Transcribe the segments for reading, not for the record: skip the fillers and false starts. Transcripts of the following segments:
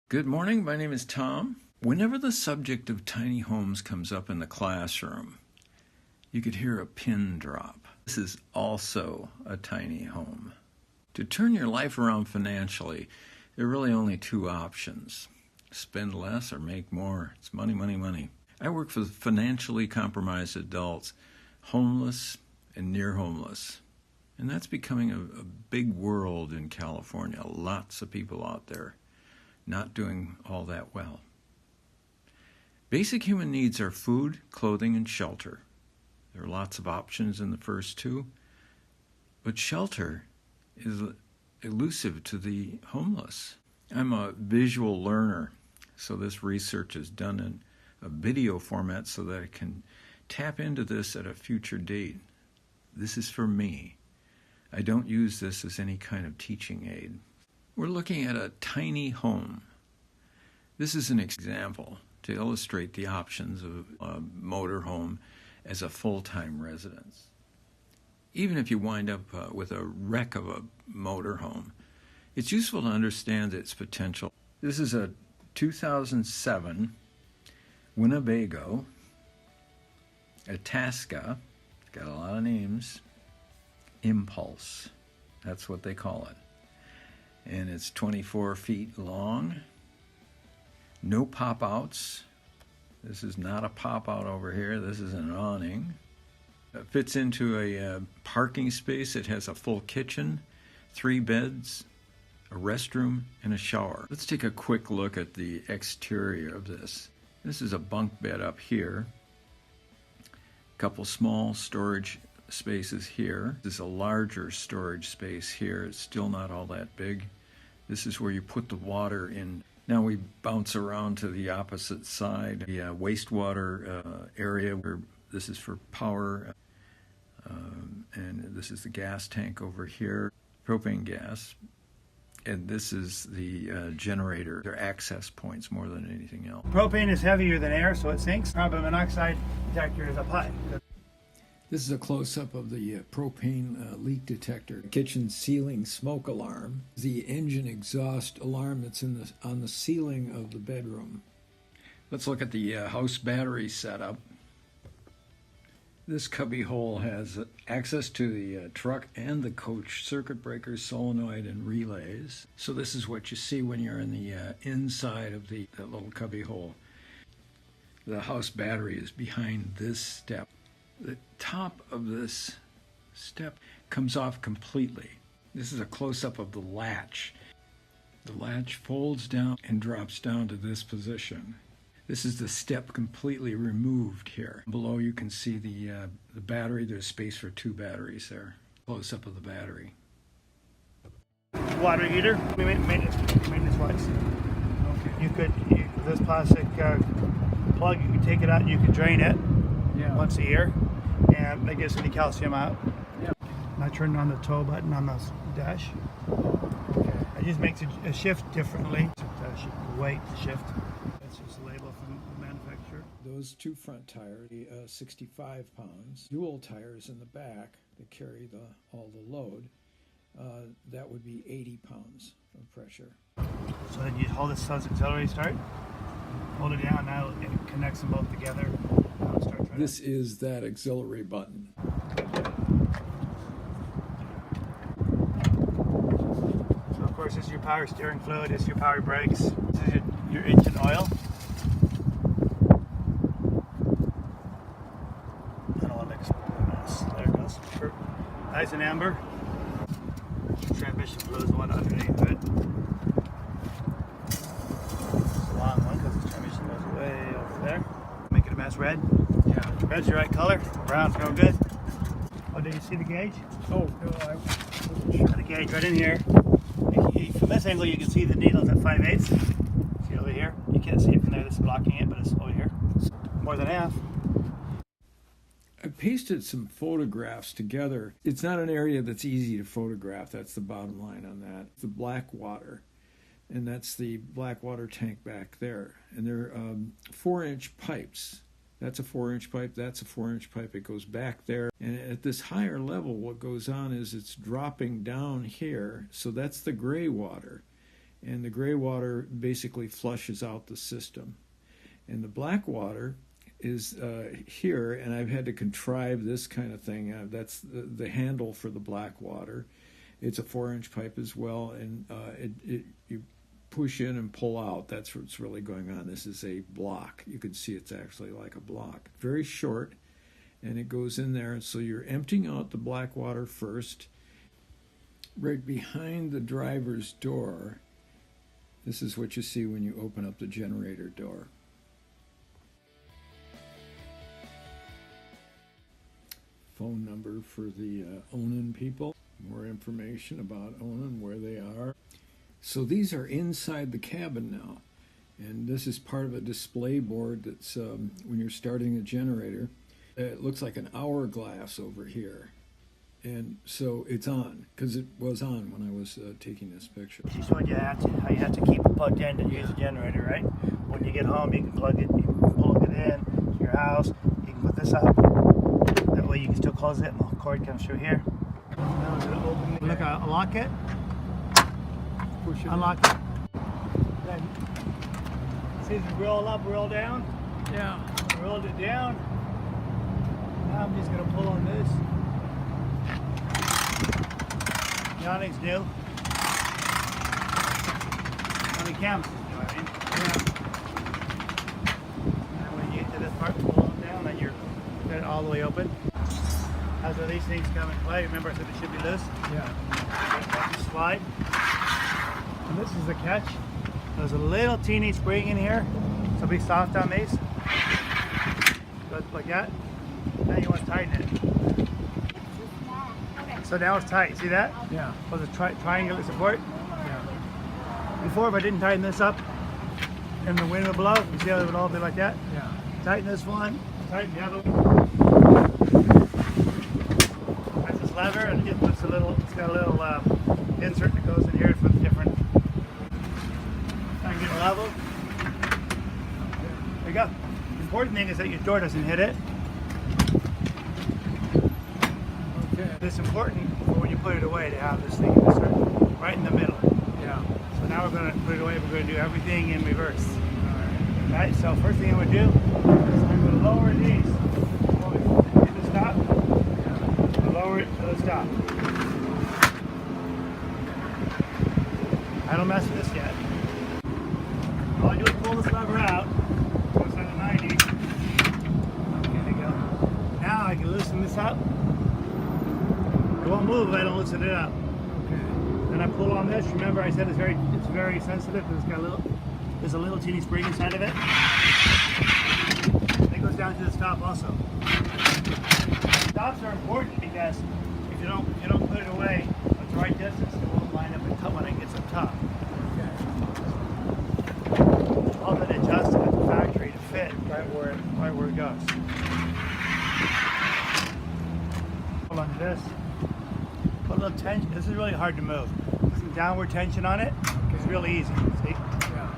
Good morning, my name is Tom. Whenever the subject of tiny homes comes up in the classroom, you could hear a pin drop. This is also a tiny home. To turn your life around financially, there are really only two options. Spend less or make more. It's money, money, money. I work for financially compromised adults, homeless and near homeless. And that's becoming a big world in California. Lots of people out there not doing all that well. Basic human needs are food, clothing, and shelter. There are lots of options in the first two, but shelter is elusive to the homeless. I'm a visual learner, so this research is done in a video format so that I can tap into this at a future date. This is for me. I don't use this as any kind of teaching aid. We're looking at a tiny home. This is an example to illustrate the options of a motor home as a full-time residence. Even if you wind up with a wreck of a motor home, it's useful to understand its potential. This is a 2007 Winnebago Itasca. It's got a lot of names. Impulse, that's what they call it. And it's 24 feet long. No pop-outs. This is not a pop-out over here. This is an awning. It fits into a parking space. It has a full kitchen, 3 beds, a restroom, and a shower. Let's take a quick look at the exterior of this. This is a bunk bed up here. A couple small storage spaces here. This is a larger storage space here. It's still not all that big. This is where you put the water in. Now we bounce around to the opposite side, the wastewater area where this is for power, and this is the gas tank over here, propane gas, and this is the generator. They're access points more than anything else. Propane is heavier than air, so it sinks. Carbon monoxide detector is up high. This is a close-up of the propane leak detector. Kitchen ceiling smoke alarm. The engine exhaust alarm that's on the ceiling of the bedroom. Let's look at the house battery setup. This cubby hole has access to the truck and the coach circuit breakers, solenoid, and relays. So this is what you see when you're in the inside of that little cubby hole. The house battery is behind this step. The top of this step comes off completely. This is a close-up of the latch. The latch folds down and drops down to this position. This is the step completely removed here. Below you can see the battery. There's space for 2 batteries there. Close-up of the battery. Water heater, maintenance wise. Okay. You could this plastic plug, you could take it out and you could drain it once a year, and that gets any calcium out. Yeah. I turned on the tow button on the dash. Okay. It just makes a shift differently. Weight shift. That's just a label from the manufacturer. Those 2 front tires, 65 pounds. Dual tires in the back that carry all the load. That would be 80 pounds of pressure. So then you hold this auxiliary start. Hold it down. Now it connects them both together. This is that auxiliary button. So of course this is your power steering fluid, this is your power brakes, this is your engine oil. I don't want to make a mess. There it goes. Nice and amber. Transmission fluid is the one underneath it. It's a long one because the transmission goes way over there. Making a mess. Red. Yeah. Red's the right color. Brown's no good. Oh, did you see the gauge? Oh, no, I wasn't sure. Got the gauge right in here. From this angle, you can see the needle's at 5/8. See over here? You can't see it from there. This is blocking it, but it's over here. It's more than half. I pasted some photographs together. It's not an area that's easy to photograph. That's the bottom line on that. The black water. And that's the black water tank back there. And they're 4-inch pipes. That's a 4-inch pipe, that's a 4-inch pipe. It goes back there. And at this higher level, what goes on is it's dropping down here. So that's the gray water. and the gray water basically flushes out the system. And the black water is here, and I've had to contrive this kind of thing. That's the handle for the black water. It's a 4-inch pipe as well, and you push in and pull out. That's what's really going on. This is a block. You can see it's actually like a block. Very short, and it goes in there. And so you're emptying out the black water first. Right behind the driver's door, this is what you see when you open up the generator door. Phone number for the Onan people. More information about Onan, where they are. So these are inside the cabin now. And this is part of a display board that's when you're starting a generator. It looks like an hourglass over here. And so it's on, because it was on when I was taking this picture. She showed you how you have to keep it plugged in to use a generator, right? When you get home, you can plug it, you can plug it in to your house. You can put this up. That way you can still close it and the cord comes through here. Now I'm going to open it. Look, I'll lock it. Push it. Unlock it. Then, see the roll up, roll down? Yeah. Rolled it down. Now I'm just going to pull on this. Nothing's new. Only counts, you know what I mean? Yeah. And when you get to this part, pull them down and you're got it all the way open. That's where these things come into play. Remember I said they should be loose? Yeah. Watch it slide. And this is the catch. There's a little teeny spring in here, so be soft on these. But like that. Now you want to tighten it. So now it's tight. See that? Yeah. Was a triangular support. Yeah. Before, if I didn't tighten this up and the wind would blow, you see how it would all be like that? Yeah. Tighten this one, tighten the other one. That's this lever, and it puts a little, it's got a little insert that goes in here for the different. Try and get it level. There you go. The important thing is that your door doesn't hit it. It's important for when you put it away to have this thing right in the middle. Yeah. So now we're going to put it away. We're going to do everything in reverse. All right. So first thing I'm going to do is I'm going to lower these. Hit the stop. Yeah. Lower it to the stop. I don't mess with this yet. All I do is pull this lever out. So it's at a 90. Okay, there you go. Now I can loosen this up. It won't move if I don't loosen it up. Okay. Then I pull on this. Remember I said it's very sensitive because there's a little teeny spring inside of it. It goes down to the stop also. Stops are important because if you don't put it away at the right distance, it won't line up and cut when it gets up top. Okay. All been adjusted at the factory to fit right where it goes. Hold on to this. Put a little tension. This is really hard to move. Some downward tension on it. It's really easy. See? Yeah.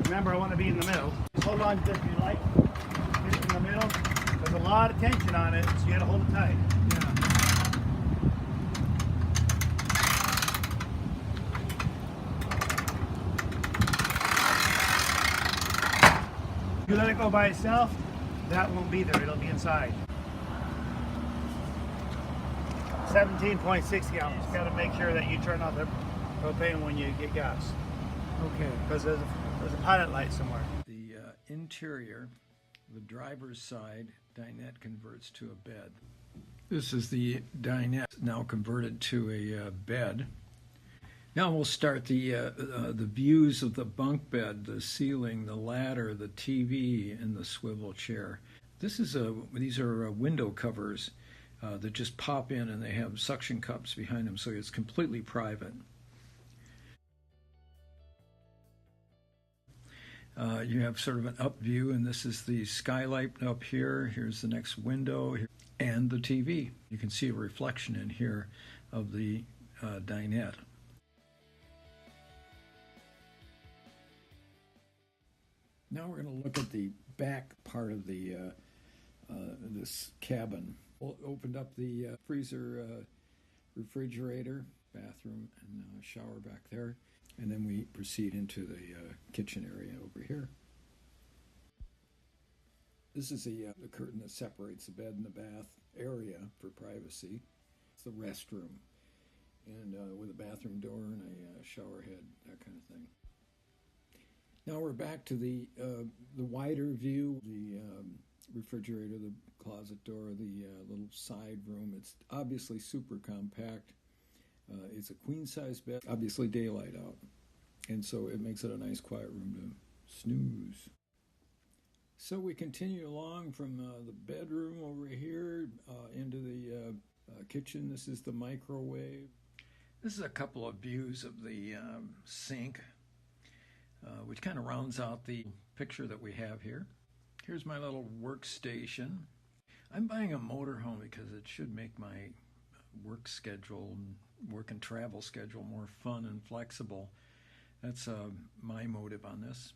Remember, I want to be in the middle. Just hold on to this if you like. Get it in the middle. There's a lot of tension on it, so you got to hold it tight. Yeah. If you let it go by itself, that won't be there. It'll be inside. 17.6 gallons. Got to make sure that you turn off the propane when you get gas. Okay. Because there's a pilot light somewhere. The interior, the driver's side, dinette converts to a bed. This is the dinette now converted to a bed. Now we'll start the views of the bunk bed, the ceiling, the ladder, the TV, and the swivel chair. These are window covers that just pop in, and they have suction cups behind them, so it's completely private. You have sort of an up view, and this is the skylight up here. Here's the next window, and the TV. You can see a reflection in here of the dinette. Now we're going to look at the back part of the this cabin. Opened up the freezer, refrigerator, bathroom, and shower back there. And then we proceed into the kitchen area over here. This is the curtain that separates the bed and the bath area for privacy. It's the restroom, and with a bathroom door and a shower head, that kind of thing. Now we're back to the wider view, the refrigerator, the closet door, the little side room. It's obviously super compact. It's a queen-size bed, obviously daylight out, and so it makes it a nice quiet room to snooze. So we continue along from the bedroom over here into the kitchen. This is the microwave. This is a couple of views of the sink, which kind of rounds out the picture that we have here. Here's my little workstation. I'm buying a motorhome because it should make my work schedule, work and travel schedule more fun and flexible. That's my motive on this.